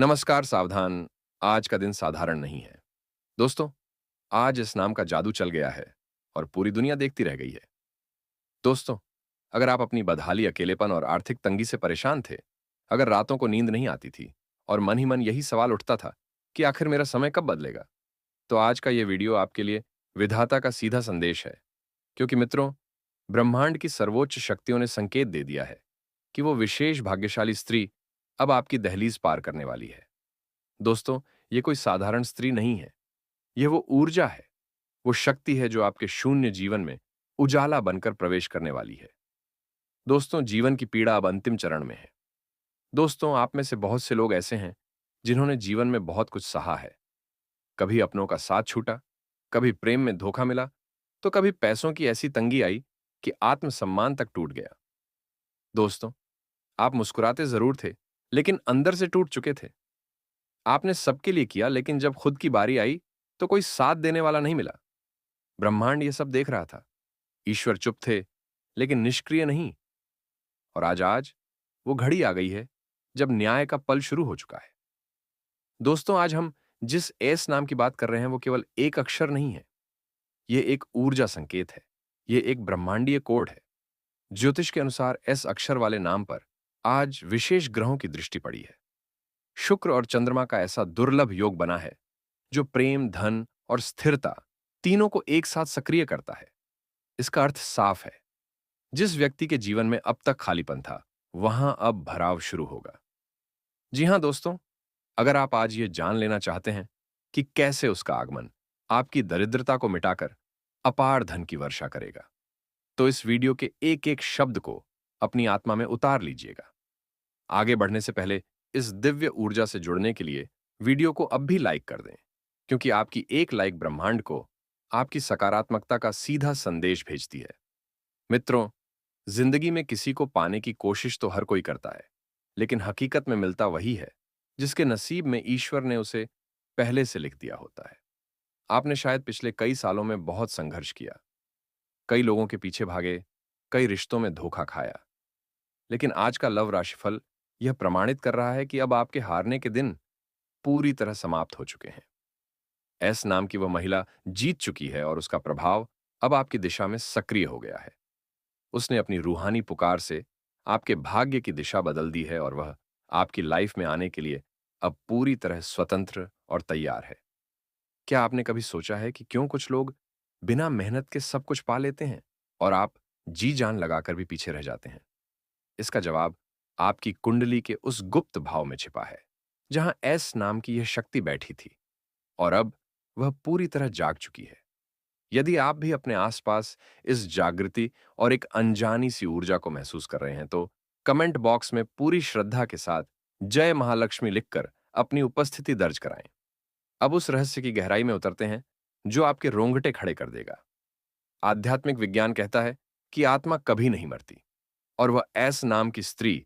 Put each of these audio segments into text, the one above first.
नमस्कार सावधान। आज का दिन साधारण नहीं है। दोस्तों, आज इस नाम का जादू चल गया है और पूरी दुनिया देखती रह गई है। दोस्तों, अगर आप अपनी बदहाली, अकेलेपन और आर्थिक तंगी से परेशान थे, अगर रातों को नींद नहीं आती थी और मन ही मन यही सवाल उठता था कि आखिर मेरा समय कब बदलेगा, तो आज का ये वीडियो आपके लिए विधाता का सीधा संदेश है। क्योंकि मित्रों, ब्रह्मांड की सर्वोच्च शक्तियों ने संकेत दे दिया है कि वो विशेष भाग्यशाली स्त्री अब आपकी दहलीज पार करने वाली है। दोस्तों, ये कोई साधारण स्त्री नहीं है। ये वो ऊर्जा है, वो शक्ति है जो आपके शून्य जीवन में उजाला बनकर प्रवेश करने वाली है। दोस्तों, जीवन की पीड़ा अब अंतिम चरण में है। दोस्तों, आप में से बहुत से लोग ऐसे हैं जिन्होंने जीवन में बहुत कुछ सहा है। कभी अपनों का साथ छूटा, कभी प्रेम में धोखा मिला, तो कभी पैसों की ऐसी तंगी आई कि आत्मसम्मान तक टूट गया। दोस्तों, आप मुस्कुराते जरूर थे, लेकिन अंदर से टूट चुके थे। आपने सबके लिए किया, लेकिन जब खुद की बारी आई तो कोई साथ देने वाला नहीं मिला। ब्रह्मांड ये सब देख रहा था। ईश्वर चुप थे, लेकिन निष्क्रिय नहीं। और आज वो घड़ी आ गई है जब न्याय का पल शुरू हो चुका है। दोस्तों, आज हम जिस एस नाम की बात कर रहे हैं वो केवल एक अक्षर नहीं है। ये एक ऊर्जा संकेत है। ये एक ब्रह्मांडीय कोड है। ज्योतिष के अनुसार एस अक्षर वाले नाम पर आज विशेष ग्रहों की दृष्टि पड़ी है। शुक्र और चंद्रमा का ऐसा दुर्लभ योग बना है जो प्रेम, धन और स्थिरता तीनों को एक साथ सक्रिय करता है। इसका अर्थ साफ है। जिस व्यक्ति के जीवन में अब तक खालीपन था, वहां अब भराव शुरू होगा। जी हां दोस्तों, अगर आप आज ये जान लेना चाहते हैं कि कैसे उसका आगमन आपकी दरिद्रता को मिटाकर अपार धन की वर्षा करेगा, तो इस वीडियो के एक एक शब्द को अपनी आत्मा में उतार लीजिएगा। आगे बढ़ने से पहले इस दिव्य ऊर्जा से जुड़ने के लिए वीडियो को अब भी लाइक कर दें, क्योंकि आपकी एक लाइक ब्रह्मांड को आपकी सकारात्मकता का सीधा संदेश भेजती है। मित्रों, जिंदगी में किसी को पाने की कोशिश तो हर कोई करता है, लेकिन हकीकत में मिलता वही है जिसके नसीब में ईश्वर ने उसे पहले से लिख दिया होता है। आपने शायद पिछले कई सालों में बहुत संघर्ष किया, कई लोगों के पीछे भागे, कई रिश्तों में धोखा खाया, लेकिन आज का लव राशिफल यह प्रमाणित कर रहा है कि अब आपके हारने के दिन पूरी तरह समाप्त हो चुके हैं। एस नाम की वह महिला जीत चुकी है और उसका प्रभाव अब आपकी दिशा में सक्रिय हो गया है। उसने अपनी रूहानी पुकार से आपके भाग्य की दिशा बदल दी है और वह आपकी लाइफ में आने के लिए अब पूरी तरह स्वतंत्र और तैयार है। क्या आपने कभी सोचा है कि क्यों कुछ लोग बिना मेहनत के सब कुछ पा लेते हैं और आप जी जान लगाकर भी पीछे रह जाते हैं? इसका जवाब आपकी कुंडली के उस गुप्त भाव में छिपा है, जहां एस नाम की यह शक्ति बैठी थी और अब वह पूरी तरह जाग चुकी है। यदि आप भी अपने आसपास इस जागृति और एक अनजानी सी ऊर्जा को महसूस कर रहे हैं, तो कमेंट बॉक्स में पूरी श्रद्धा के साथ जय महालक्ष्मी लिखकर अपनी उपस्थिति दर्ज कराएं। अब उस रहस्य की गहराई में उतरते हैं जो आपके रोंगटे खड़े कर देगा। आध्यात्मिक विज्ञान कहता है कि आत्मा कभी नहीं मरती, और वह एस नाम की स्त्री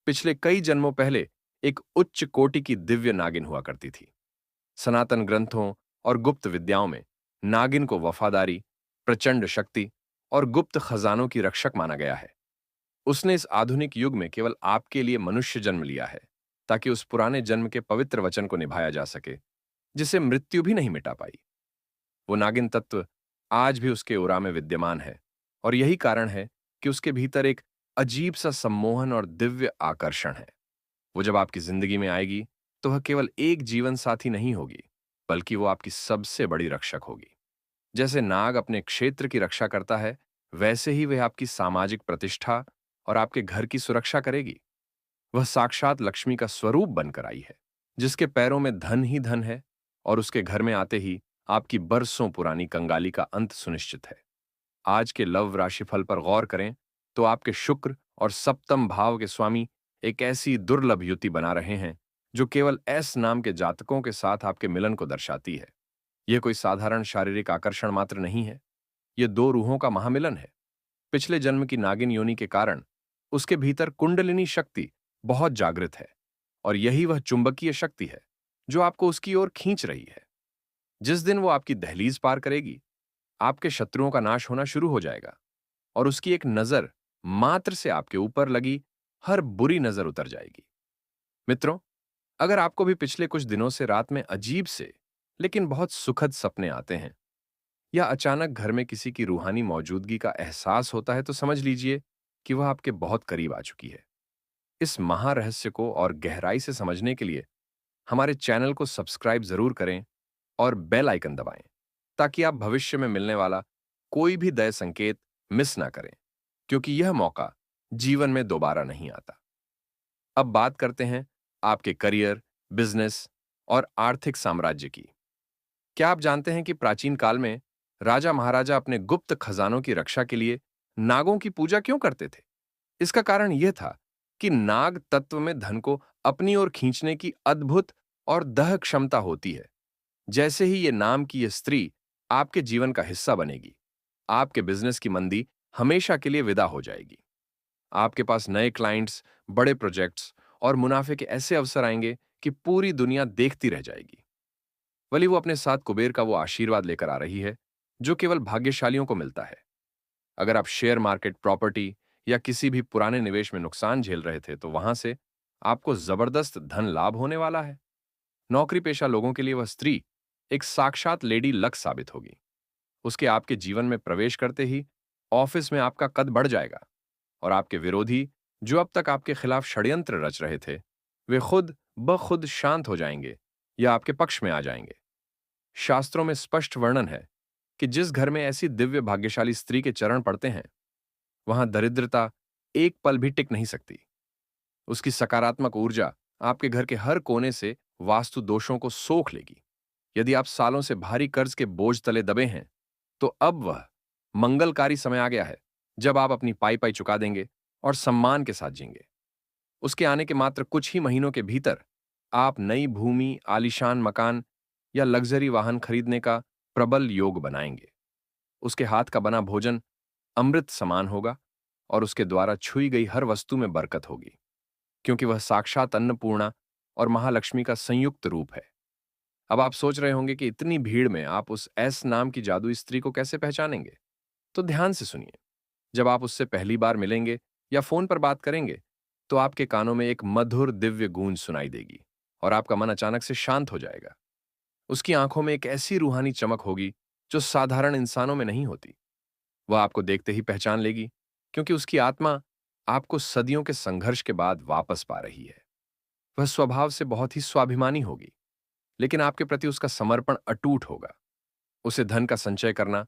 पिछले कई जन्मों पहले एक उच्च कोटि की दिव्य नागिन हुआ करती थी। सनातन ग्रंथों और गुप्त विद्याओं में नागिन को वफादारी, प्रचंड शक्ति और गुप्त खजानों की रक्षक माना गया है। उसने इस आधुनिक युग में केवल आपके लिए मनुष्य जन्म लिया है, ताकि उस पुराने जन्म के पवित्र वचन को निभाया जा सके जिसे मृत्यु भी नहीं मिटा पाई। वो नागिन तत्व आज भी उसके उरा में विद्यमान है, और यही कारण है कि उसके भीतर एक अजीब सा सम्मोहन और दिव्य आकर्षण है। वो जब आपकी जिंदगी में आएगी, तो वह केवल एक जीवन साथी नहीं होगी, बल्कि वो आपकी सबसे बड़ी रक्षक होगी। जैसे नाग अपने क्षेत्र की रक्षा करता है, वैसे ही वह आपकी सामाजिक प्रतिष्ठा और आपके घर की सुरक्षा करेगी। वह साक्षात लक्ष्मी का स्वरूप बनकर आई है, जिसके पैरों में धन ही धन है, और उसके घर में आते ही आपकी बरसों पुरानी कंगाली का अंत सुनिश्चित है। आज के लव राशिफल पर गौर करें तो आपके शुक्र और सप्तम भाव के स्वामी एक ऐसी दुर्लभ युति बना रहे हैं जो केवल एस नाम के जातकों के साथ आपके मिलन को दर्शाती है। यह कोई साधारण शारीरिक आकर्षण मात्र नहीं है। यह दो रूहों का महामिलन है। पिछले जन्म की नागिन योनि के कारण उसके भीतर कुंडलिनी शक्ति बहुत जागृत है, और यही वह चुंबकीय शक्ति है जो आपको उसकी ओर खींच रही है। जिस दिन वो आपकी दहलीज पार करेगी, आपके शत्रुओं का नाश होना शुरू हो जाएगा, और उसकी एक नजर मात्र से आपके ऊपर लगी हर बुरी नजर उतर जाएगी। मित्रों, अगर आपको भी पिछले कुछ दिनों से रात में अजीब से लेकिन बहुत सुखद सपने आते हैं या अचानक घर में किसी की रूहानी मौजूदगी का एहसास होता है तो समझ लीजिए कि वह आपके बहुत करीब आ चुकी है। इस महारहस्य को और गहराई से समझने के लिए हमारे चैनल को सब्सक्राइब जरूर करें और बेल आइकन दबाएं ताकि आप भविष्य में मिलने वाला कोई भी दया संकेत मिस ना करें, क्योंकि यह मौका जीवन में दोबारा नहीं आता। अब बात करते हैं आपके करियर, बिजनेस और आर्थिक साम्राज्य की। क्या आप जानते हैं कि प्राचीन काल में राजा महाराजा अपने गुप्त खजानों की रक्षा के लिए नागों की पूजा क्यों करते थे? इसका कारण यह था कि नाग तत्व में धन को अपनी ओर खींचने की अद्भुत और दह क्षमता होती है। जैसे ही ये नाम की यह स्त्री आपके जीवन का हिस्सा बनेगी, आपके बिजनेस की मंदी हमेशा के लिए विदा हो जाएगी। आपके पास नए क्लाइंट्स, बड़े प्रोजेक्ट्स और मुनाफे के ऐसे अवसर आएंगे कि पूरी दुनिया देखती रह जाएगी। वली वो अपने साथ कुबेर का वो आशीर्वाद लेकर आ रही है जो केवल भाग्यशालियों को मिलता है। अगर आप शेयर मार्केट, प्रॉपर्टी या किसी भी पुराने निवेश में नुकसान झेल रहे थे तो वहां से आपको जबरदस्त धन लाभ होने वाला है। नौकरी पेशा लोगों के लिए वह स्त्री एक साक्षात लेडी लक साबित होगी। उसके आपके जीवन में प्रवेश करते ही ऑफिस में आपका कद बढ़ जाएगा और आपके विरोधी जो अब तक आपके खिलाफ षड्यंत्र रच रहे थे, वे खुद ब खुद शांत हो जाएंगे या आपके पक्ष में आ जाएंगे। शास्त्रों में स्पष्ट वर्णन है कि जिस घर में ऐसी दिव्य भाग्यशाली स्त्री के चरण पड़ते हैं, वहां दरिद्रता एक पल भी टिक नहीं सकती। उसकी सकारात्मक ऊर्जा आपके घर के हर कोने से वास्तु दोषों को सोख लेगी। यदि आप सालों से भारी कर्ज के बोझ तले दबे हैं, तो अब वह मंगलकारी समय आ गया है जब आप अपनी पाई पाई चुका देंगे और सम्मान के साथ जींगे। उसके आने के मात्र कुछ ही महीनों के भीतर आप नई भूमि, आलीशान मकान या लग्जरी वाहन खरीदने का प्रबल योग बनाएंगे। उसके हाथ का बना भोजन अमृत समान होगा और उसके द्वारा छुई गई हर वस्तु में बरकत होगी, क्योंकि वह साक्षात अन्नपूर्णा और महालक्ष्मी का संयुक्त रूप है। अब आप सोच रहे होंगे कि इतनी भीड़ में आप उस एस नाम की जादुई स्त्री को कैसे पहचानेंगे? तो ध्यान से सुनिए। जब आप उससे पहली बार मिलेंगे या फोन पर बात करेंगे, तो आपके कानों में एक मधुर दिव्य गूंज सुनाई देगी और आपका मन अचानक से शांत हो जाएगा। उसकी आंखों में एक ऐसी रूहानी चमक होगी जो साधारण इंसानों में नहीं होती। वह आपको देखते ही पहचान लेगी, क्योंकि उसकी आत्मा आपको सदियों के संघर्ष के बाद वापस पा रही है। वह स्वभाव से बहुत ही स्वाभिमानी होगी, लेकिन आपके प्रति उसका समर्पण अटूट होगा। उसे धन का संचय करना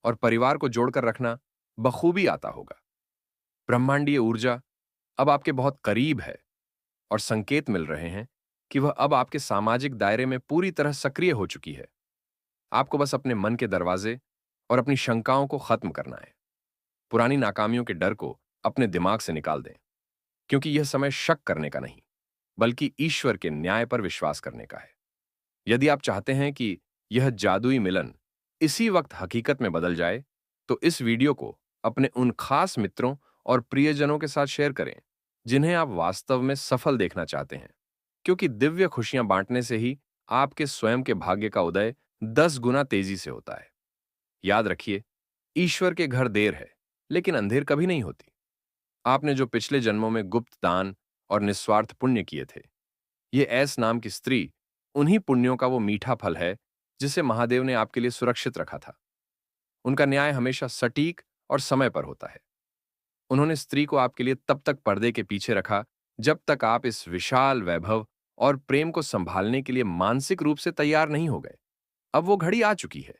और परिवार को जोड़कर रखना बखूबी आता होगा। ब्रह्मांडीय ऊर्जा अब आपके बहुत करीब है और संकेत मिल रहे हैं कि वह अब आपके सामाजिक दायरे में पूरी तरह सक्रिय हो चुकी है। आपको बस अपने मन के दरवाजे और अपनी शंकाओं को खत्म करना है। पुरानी नाकामियों के डर को अपने दिमाग से निकाल दें, क्योंकि यह समय शक करने का नहीं, बल्कि ईश्वर के न्याय पर विश्वास करने का है। यदि आप चाहते हैं कि यह जादुई मिलन इसी वक्त हकीकत में बदल जाए, तो इस वीडियो को अपने उन खास मित्रों और प्रियजनों के साथ शेयर करें जिन्हें आप वास्तव में सफल देखना चाहते हैं, क्योंकि दिव्य खुशियां बांटने से ही आपके स्वयं के भाग्य का उदय 10 गुना तेजी से होता है। याद रखिए, ईश्वर के घर देर है, लेकिन अंधेर कभी नहीं होती। आपने जो पिछले जन्मों में गुप्त दान और निस्वार्थ पुण्य किए थे, ये ऐस नाम की स्त्री उन्हीं पुण्यों का वो मीठा फल है जिसे महादेव ने आपके लिए सुरक्षित रखा था। उनका न्याय हमेशा सटीक और समय पर होता है। उन्होंने स्त्री को आपके लिए तब तक पर्दे के पीछे रखा जब तक आप इस विशाल वैभव और प्रेम को संभालने के लिए मानसिक रूप से तैयार नहीं हो गए। अब वो घड़ी आ चुकी है।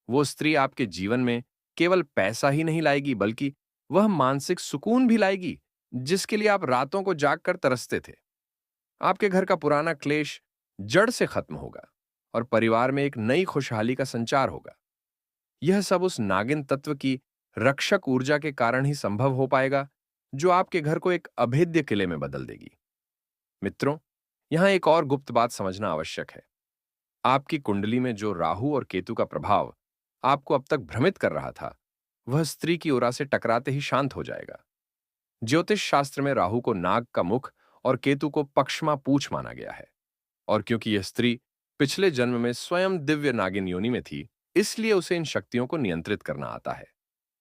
वो स्त्री आपके जीवन में केवल पैसा ही नहीं लाएगी, बल्कि वह मानसिक सुकून भी लाएगी जिसके लिए आप रातों को जागकर तरसते थे। आपके घर का पुराना क्लेश जड़ से खत्म होगा और परिवार में एक नई खुशहाली का संचार होगा। यह सब उस नागिन तत्व की रक्षक ऊर्जा के कारण ही संभव हो पाएगा जो आपके घर को एक अभेद्य किले में बदल देगी। मित्रों, यहां एक और गुप्त बात समझना आवश्यक है। आपकी कुंडली में जो राहु और केतु का प्रभाव आपको अब तक भ्रमित कर रहा था, वह स्त्री की ओरा से टकराते ही शांत हो जाएगा। ज्योतिष शास्त्र में राहु को नाग का मुख और केतु को पक्षमा पूछ माना गया है, और क्योंकि यह स्त्री पिछले जन्म में स्वयं दिव्य नागिन योनि में थी, इसलिए उसे इन शक्तियों को नियंत्रित करना आता है।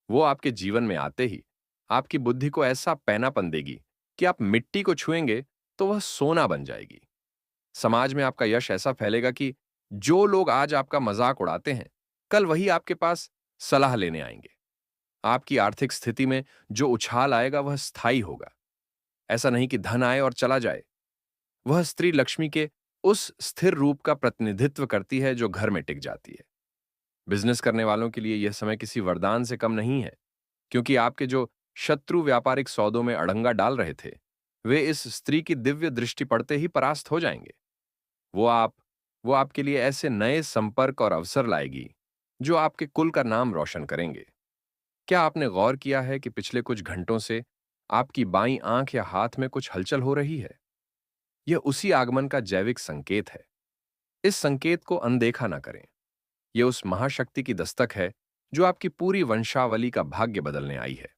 वो आपके जीवन में आते ही आपकी बुद्धि को ऐसा पैनापन देगी कि आप मिट्टी को छुएंगे तो वह सोना बन जाएगी। समाज में आपका यश ऐसा फैलेगा कि जो लोग आज आपका मजाक उड़ाते हैं, कल वही आपके पास सलाह लेने आएंगे। आपकी आर्थिक स्थिति में जो उछाल आएगा वह स्थायी होगा। ऐसा नहीं कि धन आए और चला जाए। वह स्त्री लक्ष्मी के उस स्थिर रूप का प्रतिनिधित्व करती है जो घर में टिक जाती है। बिजनेस करने वालों के लिए यह समय किसी वरदान से कम नहीं है, क्योंकि आपके जो शत्रु व्यापारिक सौदों में अड़ंगा डाल रहे थे, वे इस स्त्री की दिव्य दृष्टि पड़ते ही परास्त हो जाएंगे। वो आप वो आपके लिए ऐसे नए संपर्क और अवसर लाएगी जो आपके कुल का नाम रोशन करेंगे। क्या आपने गौर किया है कि पिछले कुछ घंटों से आपकी बाईं आंख या हाथ में कुछ हलचल हो रही है? यह उसी आगमन का जैविक संकेत है। इस संकेत को अनदेखा ना करें। यह उस महाशक्ति की दस्तक है जो आपकी पूरी वंशावली का भाग्य बदलने आई है।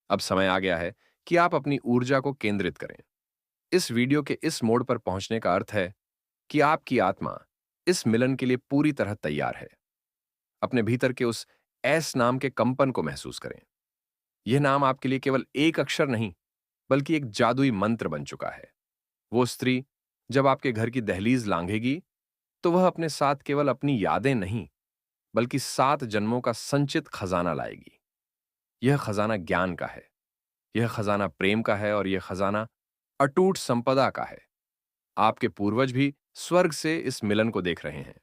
अब समय आ गया है कि आप अपनी ऊर्जा को केंद्रित करें। इस वीडियो के इस मोड़ पर पहुंचने का अर्थ है कि आपकी आत्मा इस मिलन के लिए पूरी तरह तैयार है। अपने भीतर के उस एस नाम के कंपन को महसूस करें। यह नाम आपके लिए केवल एक अक्षर नहीं, बल्कि एक जादुई मंत्र बन चुका है। वो स्त्री जब आपके घर की दहलीज लांघेगी, तो वह अपने साथ केवल अपनी यादें नहीं, बल्कि 7 जन्मों का संचित खजाना लाएगी। यह खजाना ज्ञान का है, यह खजाना प्रेम का है और यह खजाना अटूट संपदा का है। आपके पूर्वज भी स्वर्ग से इस मिलन को देख रहे हैं,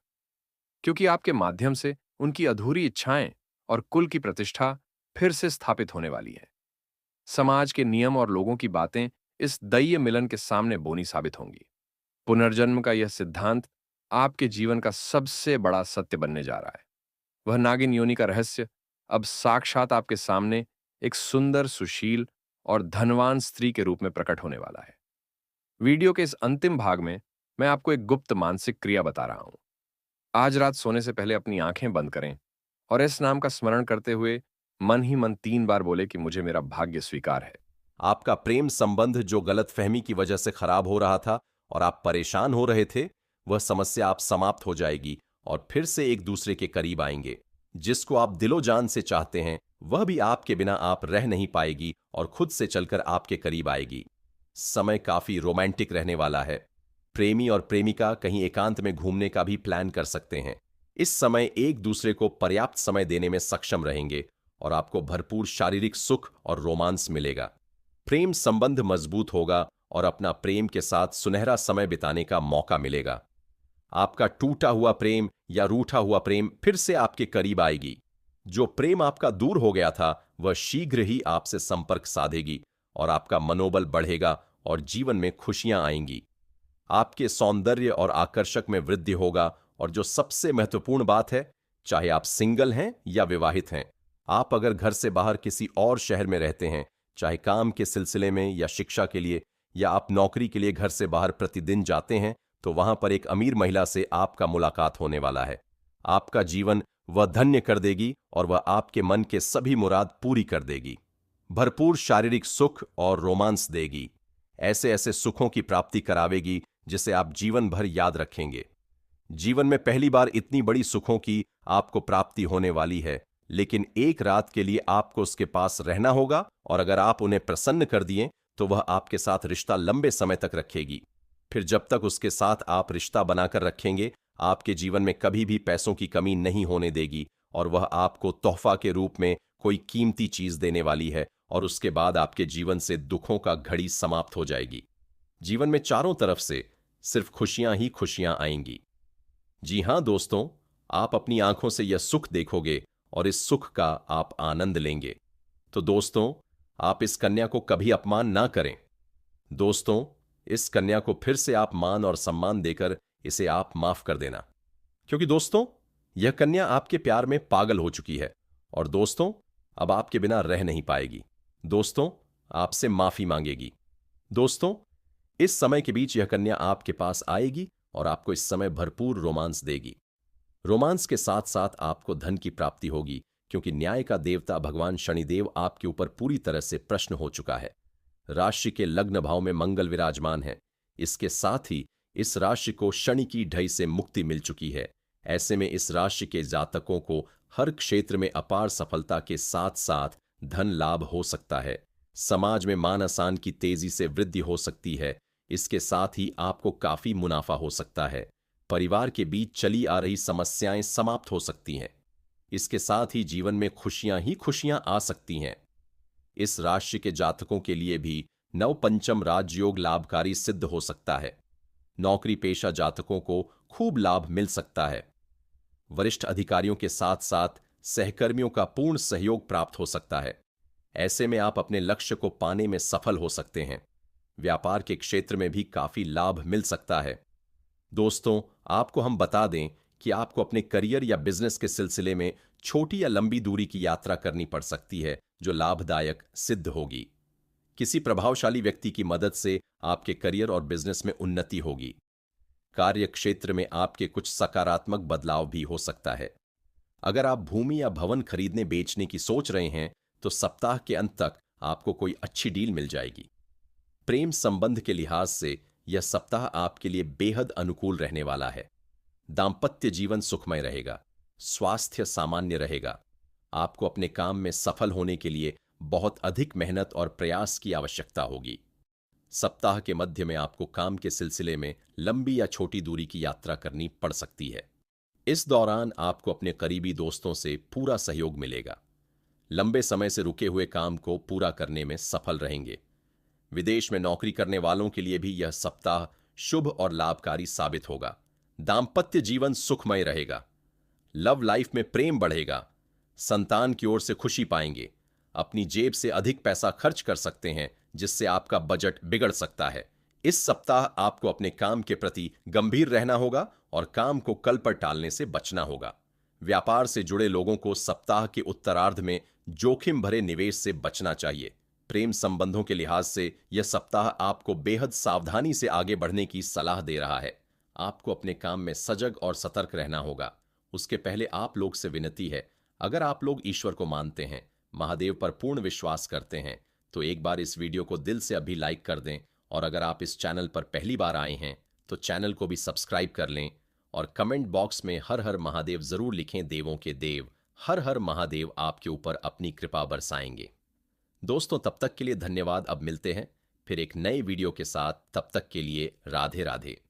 क्योंकि आपके माध्यम से उनकी अधूरी इच्छाएं और कुल की प्रतिष्ठा फिर से स्थापित होने वाली है। समाज के नियम और लोगों की बातें इस दैवीय मिलन के सामने बोनी साबित होंगी। पुनर्जन्म का यह सिद्धांत आपके जीवन का सबसे बड़ा सत्य बनने जा रहा है। वह नागिन योनि का रहस्य अब साक्षात आपके सामने एक सुंदर, सुशील और धनवान स्त्री के रूप में प्रकट होने वाला है। वीडियो के इस अंतिम भाग में मैं आपको एक गुप्त मानसिक क्रिया बता रहा हूं। आज रात सोने से पहले अपनी आंखें बंद करें और इस नाम का स्मरण करते हुए मन ही मन 3 बार बोले कि मुझे मेरा भाग्य स्वीकार है। आपका प्रेम संबंध जो गलतफहमी की वजह से खराब हो रहा था और आप परेशान हो रहे थे, वह समस्या आप समाप्त हो जाएगी और फिर से एक दूसरे के करीब आएंगे। जिसको आप दिलो जान से चाहते हैं, वह भी आपके बिना आप रह नहीं पाएगी और खुद से चलकर आपके करीब आएगी। समय काफी रोमांटिक रहने वाला है। प्रेमी और प्रेमिका कहीं एकांत में घूमने का भी प्लान कर सकते हैं। इस समय एक दूसरे को पर्याप्त समय देने में सक्षम रहेंगे और आपको भरपूर शारीरिक सुख और रोमांस मिलेगा। प्रेम संबंध मजबूत होगा और अपना प्रेम के साथ सुनहरा समय बिताने का मौका मिलेगा। आपका टूटा हुआ प्रेम या रूठा हुआ प्रेम फिर से आपके करीब आएगी। जो प्रेम आपका दूर हो गया था, वह शीघ्र ही आपसे संपर्क साधेगी और आपका मनोबल बढ़ेगा और जीवन में खुशियां आएंगी। आपके सौंदर्य और आकर्षक में वृद्धि होगा और जो सबसे महत्वपूर्ण बात है, चाहे आप सिंगल हैं या विवाहित हैं, आप अगर घर से बाहर किसी और शहर में रहते हैं, चाहे काम के सिलसिले में या शिक्षा के लिए, या आप नौकरी के लिए घर से बाहर प्रतिदिन जाते हैं, तो वहां पर एक अमीर महिला से आपका मुलाकात होने वाला है। आपका जीवन वह धन्य कर देगी और वह आपके मन के सभी मुराद पूरी कर देगी। भरपूर शारीरिक सुख और रोमांस देगी। ऐसे ऐसे सुखों की प्राप्ति करावेगी जिसे आप जीवन भर याद रखेंगे। जीवन में पहली बार इतनी बड़ी सुखों की आपको प्राप्ति होने वाली है, लेकिन एक रात के लिए आपको उसके पास रहना होगा और अगर आप उन्हें प्रसन्न कर दिए तो वह आपके साथ रिश्ता लंबे समय तक रखेगी। फिर जब तक उसके साथ आप रिश्ता बनाकर रखेंगे, आपके जीवन में कभी भी पैसों की कमी नहीं होने देगी और वह आपको तोहफा के रूप में कोई कीमती चीज देने वाली है और उसके बाद आपके जीवन से दुखों का घड़ी समाप्त हो जाएगी। जीवन में चारों तरफ से सिर्फ खुशियां ही खुशियां आएंगी। जी हां दोस्तों, आप अपनी आंखों से यह सुख देखोगे और इस सुख का आप आनंद लेंगे। तो दोस्तों, आप इस कन्या को कभी अपमान ना करें। दोस्तों, इस कन्या को फिर से आप मान और सम्मान देकर इसे आप माफ कर देना, क्योंकि दोस्तों, यह कन्या आपके प्यार में पागल हो चुकी है और दोस्तों, अब आपके बिना रह नहीं पाएगी। दोस्तों, आपसे माफी मांगेगी। दोस्तों, इस समय के बीच यह कन्या आपके पास आएगी और आपको इस समय भरपूर रोमांस देगी। रोमांस के साथ साथ आपको धन की प्राप्ति होगी, क्योंकि न्याय का देवता भगवान शनिदेव आपके ऊपर पूरी तरह से प्रश्न हो चुका है। राशि के लग्न भाव में मंगल विराजमान है। इसके साथ ही इस राशि को शनि की ढई से मुक्ति मिल चुकी है। ऐसे में इस राशि के जातकों को हर क्षेत्र में अपार सफलता के साथ साथ धन लाभ हो सकता है। समाज में मान सम्मान की तेजी से वृद्धि हो सकती है। इसके साथ ही आपको काफी मुनाफा हो सकता है। परिवार के बीच चली आ रही समस्याएं समाप्त हो सकती हैं। इसके साथ ही जीवन में खुशियां ही खुशियां आ सकती हैं। इस राशि के जातकों के लिए भी नव पंचम राजयोग लाभकारी सिद्ध हो सकता है। नौकरी पेशा जातकों को खूब लाभ मिल सकता है। वरिष्ठ अधिकारियों के साथ साथ सहकर्मियों का पूर्ण सहयोग प्राप्त हो सकता है। ऐसे में आप अपने लक्ष्य को पाने में सफल हो सकते हैं। व्यापार के क्षेत्र में भी काफी लाभ मिल सकता है। दोस्तों, आपको हम बता दें कि आपको अपने करियर या बिजनेस के सिलसिले में छोटी या लंबी दूरी की यात्रा करनी पड़ सकती है, जो लाभदायक सिद्ध होगी। किसी प्रभावशाली व्यक्ति की मदद से आपके करियर और बिजनेस में उन्नति होगी। कार्य क्षेत्र में आपके कुछ सकारात्मक बदलाव भी हो सकता है। अगर आप भूमि या भवन खरीदने बेचने की सोच रहे हैं तो सप्ताह के अंत तक आपको कोई अच्छी डील मिल जाएगी। प्रेम संबंध के लिहाज से यह सप्ताह आपके लिए बेहद अनुकूल रहने वाला है। दांपत्य जीवन सुखमय रहेगा। स्वास्थ्य सामान्य रहेगा। आपको अपने काम में सफल होने के लिए बहुत अधिक मेहनत और प्रयास की आवश्यकता होगी। सप्ताह के मध्य में आपको काम के सिलसिले में लंबी या छोटी दूरी की यात्रा करनी पड़ सकती है। इस दौरान आपको अपने करीबी दोस्तों से पूरा सहयोग मिलेगा। लंबे समय से रुके हुए काम को पूरा करने में सफल रहेंगे। विदेश में नौकरी करने वालों के लिए भी यह सप्ताह शुभ और लाभकारी साबित होगा। दांपत्य जीवन सुखमय रहेगा। लव लाइफ में प्रेम बढ़ेगा। संतान की ओर से खुशी पाएंगे। अपनी जेब से अधिक पैसा खर्च कर सकते हैं, जिससे आपका बजट बिगड़ सकता है। इस सप्ताह आपको अपने काम के प्रति गंभीर रहना होगा और काम को कल पर टालने से बचना होगा। व्यापार से जुड़े लोगों को सप्ताह के उत्तरार्ध में जोखिम भरे निवेश से बचना चाहिए। प्रेम संबंधों के लिहाज से यह सप्ताह आपको बेहद सावधानी से आगे बढ़ने की सलाह दे रहा है। आपको अपने काम में सजग और सतर्क रहना होगा। उसके पहले आप लोग से विनती है, अगर आप लोग ईश्वर को मानते हैं, महादेव पर पूर्ण विश्वास करते हैं, तो एक बार इस वीडियो को दिल से अभी लाइक कर दें। और अगर आप इस चैनल पर पहली बार आए हैं तो चैनल को भी सब्सक्राइब कर लें और कमेंट बॉक्स में हर हर महादेव जरूर लिखें। देवों के देव हर हर महादेव आपके ऊपर अपनी कृपा बरसाएंगे। दोस्तों, तब तक के लिए धन्यवाद। अब मिलते हैं फिर एक नए वीडियो के साथ। तब तक के लिए राधे राधे।